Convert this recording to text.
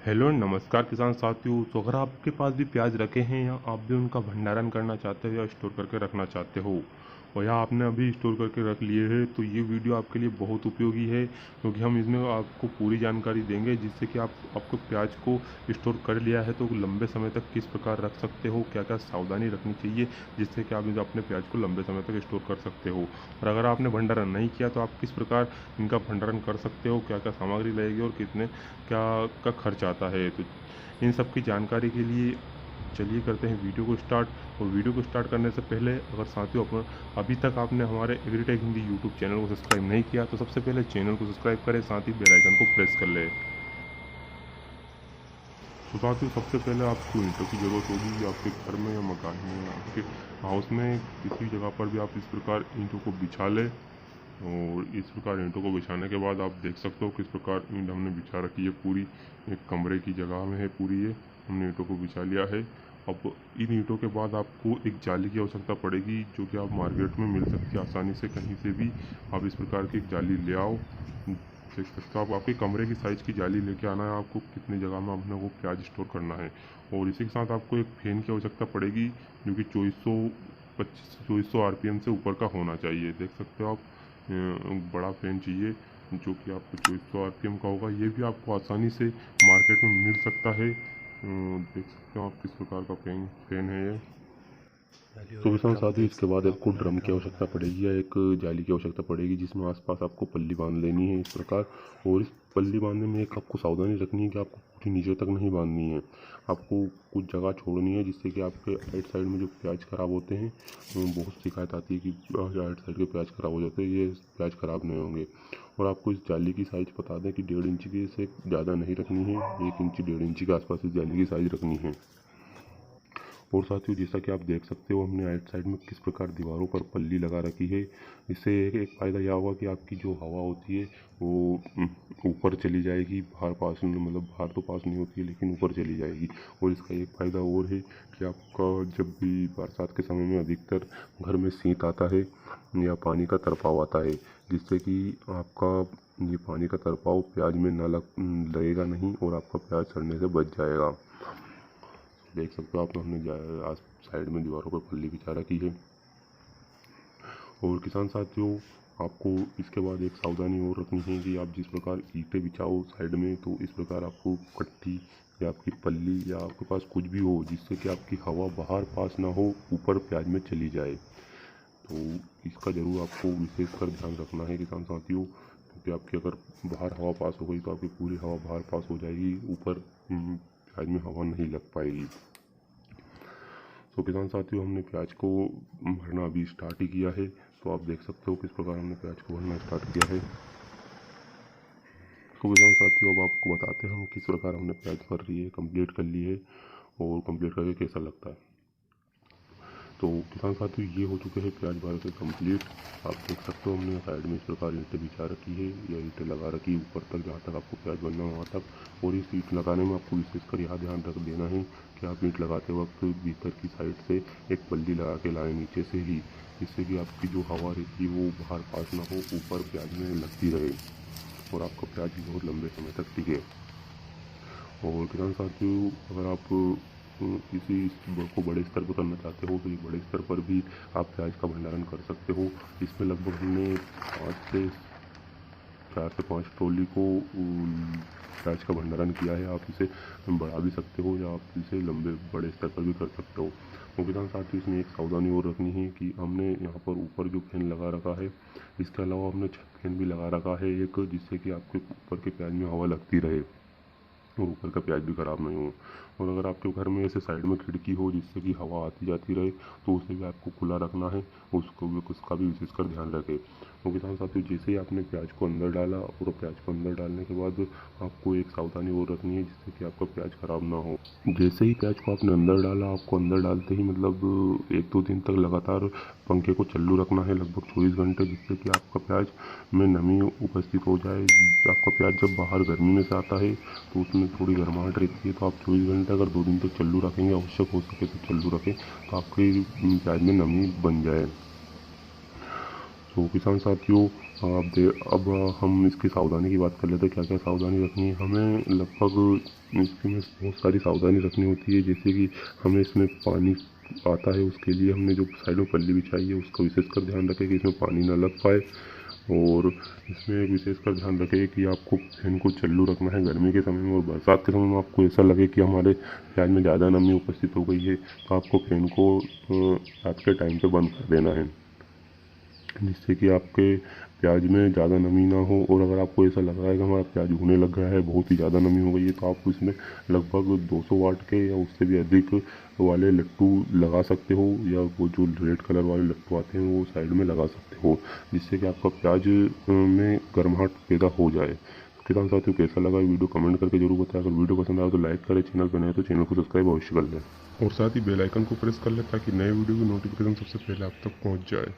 Hello नमस्कार किसान साथियों। तो अगर आपके पास भी प्याज रखे हैं या आप भी उनका भंडारण करना चाहते हो या स्टोर करके रखना चाहते हो और या आपने अभी स्टोर करके रख लिए हैं तो ये वीडियो आपके लिए बहुत उपयोगी है, क्योंकि हम इसमें आपको पूरी जानकारी देंगे जिससे कि आपको प्याज को स्टोर कर लिया है तो लंबे समय तक किस प्रकार रख सकते हो, क्या क्या सावधानी रखनी चाहिए जिससे कि आप अपने प्याज को लंबे समय तक स्टोर कर सकते हो। और अगर आपने भंडारण नहीं किया तो आप किस प्रकार इनका भंडारण कर सकते हो, क्या क्या सामग्री लगेगी और कितने क्या का खर्च आता है। तो इन सब की जानकारी के लिए चलिए करते हैं वीडियो को स्टार्ट। और वीडियो को स्टार्ट करने से पहले अगर साथियों अभी तक आपने हमारे एग्रीटेक हिंदी यूट्यूब चैनल को सब्सक्राइब नहीं किया तो सबसे पहले चैनल को सब्सक्राइब करें, साथ ही बेल आइकन को प्रेस कर लें। तो साथियों सबसे पहले आपको ईंटों की ज़रूरत होगी, आपके घर में या मकान में या आपके हाउस में किसी जगह पर भी आप इस प्रकार ईंटों को बिछा लें। और इस प्रकार ईंटों को बिछाने के बाद आप देख सकते हो किस प्रकार ईंट हमने बिछा रखी है, पूरी एक कमरे की जगह में है पूरी। ये हमने ईंटों को बिछा लिया है। अब इन ईंटों के बाद आपको एक जाली की आवश्यकता पड़ेगी जो कि आप मार्केट में मिल सकती है आसानी से, कहीं से भी आप इस प्रकार की एक जाली ले आओ। देख सकते हो आप, आपके कमरे की साइज़ की जाली लेके आना है आपको, कितनी जगह में आपने वो प्याज स्टोर करना है। और इसी के साथ आपको एक फैन की आवश्यकता पड़ेगी जो कि 2400 आरपीएम से ऊपर का होना चाहिए। देख सकते हो आप, बड़ा फैन चाहिए जो कि आपको 2400 आरपीएम का होगा। ये भी आपको आसानी से मार्केट में मिल सकता है। देख सकते हो आप किस प्रकार का फैन है ये। तो किसान साथियों इसके बाद आपको ड्रम की आवश्यकता पड़ेगी या एक जाली की आवश्यकता पड़ेगी जिसमें आसपास आपको पल्ली बांध लेनी है इस प्रकार। और इस पल्ली बांधने में एक आपको सावधानी रखनी है कि आपको पूरी नीचे तक नहीं बांधनी है, आपको कुछ जगह छोड़नी है जिससे कि आपके राइट साइड में जो प्याज खराब होते हैं, बहुत शिकायत आती है कि राइट साइड के प्याज खराब हो जाते हैं, ये प्याज खराब नहीं होंगे। और आपको इस जाली की साइज़ बता दें कि 1.5 इंच की से ज़्यादा नहीं रखनी है, 1 इंच 1.5 इंच के आसपास इस जाली की साइज़ रखनी है। और साथियों जैसा कि आप देख सकते हो हमने राइट साइड में किस प्रकार दीवारों पर पल्ली लगा रखी है। इससे एक फ़ायदा यह होगा कि आपकी जो हवा होती है वो ऊपर चली जाएगी, बाहर पास मतलब बाहर तो पास नहीं होती है लेकिन ऊपर चली जाएगी। और इसका एक फ़ायदा और है कि आपका जब भी बरसात के समय में अधिकतर घर में शीत आता है या पानी का तरपाव आता है, जिससे कि आपका ये पानी का तरपाव प्याज में न लगेगा नहीं और आपका प्याज सड़ने से बच जाएगा। देख सकते हो आप, हमने आज साइड में दीवारों पर पल्ली बिछा रखी है। और किसान साथियों आपको इसके बाद एक सावधानी और रखनी है कि आप जिस प्रकार ईंटें बिछाओ साइड में, तो इस प्रकार आपको कट्टी या आपकी पल्ली या आपके पास कुछ भी हो जिससे कि आपकी हवा बाहर पास ना हो, ऊपर प्याज में चली जाए। तो इसका ज़रूर आपको विशेषकर ध्यान रखना है किसान साथियों, क्योंकि आपकी अगर बाहर हवा पास हो गई तो आपकी पूरी हवा बाहर पास हो जाएगी, ऊपर प्याज में हवा नहीं लग पाएगी। तो किसान साथियों हमने प्याज को भरना अभी स्टार्ट ही किया है। तो आप देख सकते हो किस प्रकार हमने प्याज को भरना स्टार्ट किया है। तो किसान साथियों अब आपको बताते हैं हम किस प्रकार हमने प्याज भर रही है, कंप्लीट कर ली है और कंप्लीट करके कैसा लगता है। तो किसान साथियों ये हो चुके हैं प्याज भर के कंप्लीट। आप देख सकते हो हमने साइड में इस प्रकार ईंटें बिछा रखी है या ईंटें लगा रखी है ऊपर तक, जहाँ तक आपको प्याज बनना है वहाँ तक। और इस ईंट लगाने में आपको विशेषकर यह ध्यान रख देना है कि आप ईंट लगाते वक्त भीतर की साइड से एक पल्ली लगा के लाएँ नीचे से ही, जिससे कि आपकी जो हवा रहती है वो बाहर पास ना हो, ऊपर प्याज में लगती रहे और आपका प्याज भी बहुत लंबे समय तक टिके। और किसान साथियों अगर आप किसी को बड़े स्तर पर करना चाहते हो तो ये बड़े स्तर पर भी आप प्याज का भंडारण कर सकते हो। इसमें लगभग हमने 4 से 5 ट्रॉली को प्याज का भंडारण किया है। आप इसे बढ़ा भी सकते हो या आप इसे लंबे बड़े स्तर पर भी कर सकते हो। तो किसान साथियों इसमें एक सावधानी और रखनी है कि हमने यहाँ पर ऊपर जो फैन लगा रखा है, इसके अलावा हमने छत फैन भी लगा रखा है एक, जिससे कि आपके ऊपर के प्याज में हवा लगती रहे और ऊपर का प्याज भी ख़राब नहीं हो। और अगर आपके घर में ऐसे साइड में खिड़की हो जिससे कि हवा आती जाती रहे तो उसे भी आपको खुला रखना है, उसका भी विशेषकर ध्यान रखें। तो किसान साथियों जैसे ही आपने प्याज को अंदर डाला और प्याज को अंदर डालने के बाद आपको एक सावधानी और रखनी है जिससे कि आपका प्याज ख़राब ना हो। जैसे ही प्याज को आपने अंदर डाला, आपको अंदर डालते ही मतलब 1-2 दिन तक लगातार पंखे को चालू रखना है, लगभग 24 घंटे, जिससे कि आपका प्याज में नमी उपस्थित हो जाए। आपका प्याज जब बाहर गर्मी में से आता है तो उसमें थोड़ी गर्माहट रहती है, तो आप 24 घंटे अगर 2 दिन तक चालू रखेंगे, आवश्यक हो सके तो चालू रखें, तो आपके प्याज में नमी बन जाए। तो किसान साथियों अब हम इसकी सावधानी की बात कर लेते हैं, क्या क्या सावधानी रखनी है हमें। लगभग इसमें बहुत सारी सावधानी रखनी होती है, जैसे कि हमें इसमें पानी आता है, उसके लिए हमने जो साइड में पल्ली बिछाई है उसका विशेषकर ध्यान रखें कि इसमें पानी ना लग पाए। और इसमें एक विशेषकर ध्यान रखें कि आपको फैन को चालू रखना है गर्मी के समय में, और बरसात के समय में आपको ऐसा लगे कि हमारे प्याज में ज़्यादा नमी उपस्थित हो गई है तो आपको फैन को रात के टाइम पे बंद कर देना है, जिससे कि आपके प्याज में ज़्यादा नमी ना हो। और अगर आपको ऐसा लग रहा है कि हमारा प्याज उगने लग गया है, बहुत ही ज़्यादा नमी हो गई है, तो आप इसमें लगभग 200 वाट के या उससे भी अधिक वाले लट्टू लगा सकते हो, या वो जो रेड कलर वाले लट्टू आते हैं वो साइड में लगा सकते हो, जिससे कि आपका प्याज में गर्माहट पैदा हो जाए। तो किसान साथियों, कैसा लगा वीडियो कमेंट करके जरूर बताएं। अगर वीडियो पसंद आए तो लाइक करें, चैनल पर नए तो चैनल को सब्सक्राइब अवश्य कर लें, और साथ ही बेल आइकन को प्रेस कर लें ताकि नए वीडियो की नोटिफिकेशन सबसे पहले आप तक पहुंच जाए।